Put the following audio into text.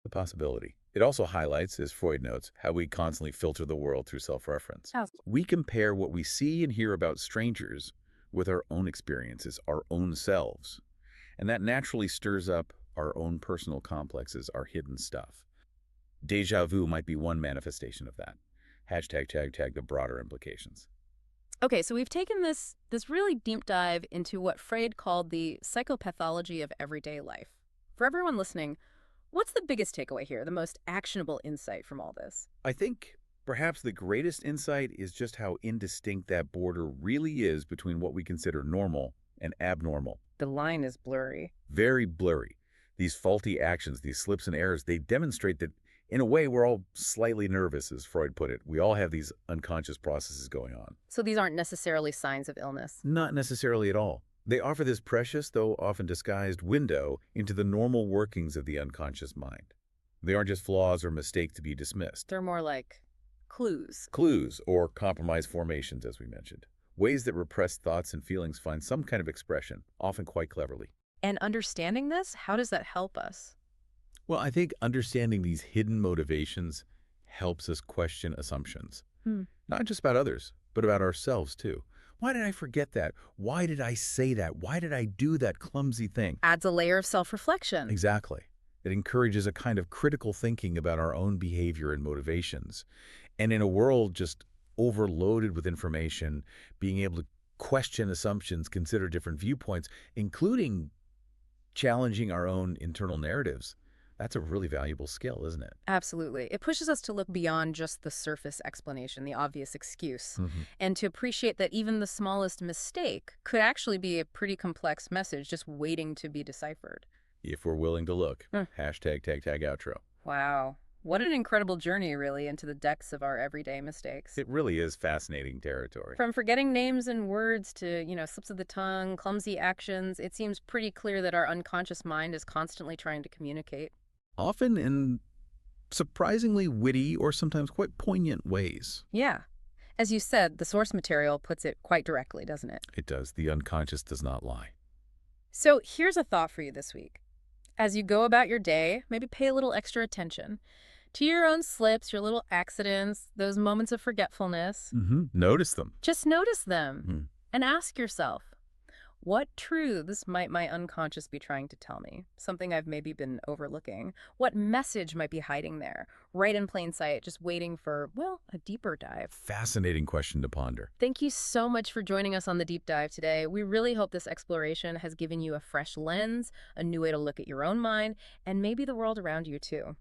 the possibility. It also highlights, as Freud notes, how we constantly filter the world through self-reference. Oh, We compare what we see and hear about strangers with our own experiences, our own selves. And that naturally stirs up our own personal complexes, our hidden stuff. Deja vu might be one manifestation of that. Hashtag the broader implications. okay, so we've taken this really deep dive into what Freud called the psychopathology of everyday life. For everyone listening, what's the biggest takeaway here, the most actionable insight from all this? I think perhaps the greatest insight is just how indistinct that border really is between what we consider normal and abnormal. The line is blurry. Very blurry. These faulty actions, these slips and errors, they demonstrate that, in a way, we're all slightly nervous, as Freud put it. We all have these unconscious processes going on. So these aren't necessarily signs of illness. Not necessarily at all. They offer this precious, though often disguised, window into the normal workings of the unconscious mind. They aren't just flaws or mistakes to be dismissed. They're more like clues. Clues, or compromise formations, as we mentioned. Ways that repressed thoughts and feelings find some kind of expression, often quite cleverly. And understanding this, how does that help us? Well, I think understanding these hidden motivations helps us question assumptions. Hmm. Not just about others, but about ourselves, too. Why did I forget that? Why did I say that? Why did I do that clumsy thing? Adds a layer of self-reflection. Exactly. It encourages a kind of critical thinking about our own behavior and motivations. And in a world just overloaded with information, being able to question assumptions, consider different viewpoints, including challenging our own internal narratives, that's a really valuable skill, isn't it? Absolutely. It pushes us to look beyond just the surface explanation, the obvious excuse, Mhm. and to appreciate that even the smallest mistake could actually be a pretty complex message just waiting to be deciphered. If we're willing to look. Hmm. Hashtag tag outro. Wow. What an incredible journey, really, into the depths of our everyday mistakes. It really is fascinating territory. From forgetting names and words to, slips of the tongue, clumsy actions, it seems pretty clear that our unconscious mind is constantly trying to communicate. Often in surprisingly witty or sometimes quite poignant ways. Yeah. As you said, the source material puts it quite directly, doesn't it? It does. The unconscious does not lie. So here's a thought for you this week. As you go about your day, maybe pay a little extra attention to your own slips, your little accidents, those moments of forgetfulness. Notice them. Just notice them Mhm. and ask yourself, what truths might my unconscious be trying to tell me? Something I've maybe been overlooking. What message might be hiding there, right in plain sight, just waiting for, well, a deeper dive? Fascinating question to ponder. Thank you so much for joining us on the deep dive today. We really hope this exploration has given you a fresh lens, a new way to look at your own mind, and maybe the world around you too.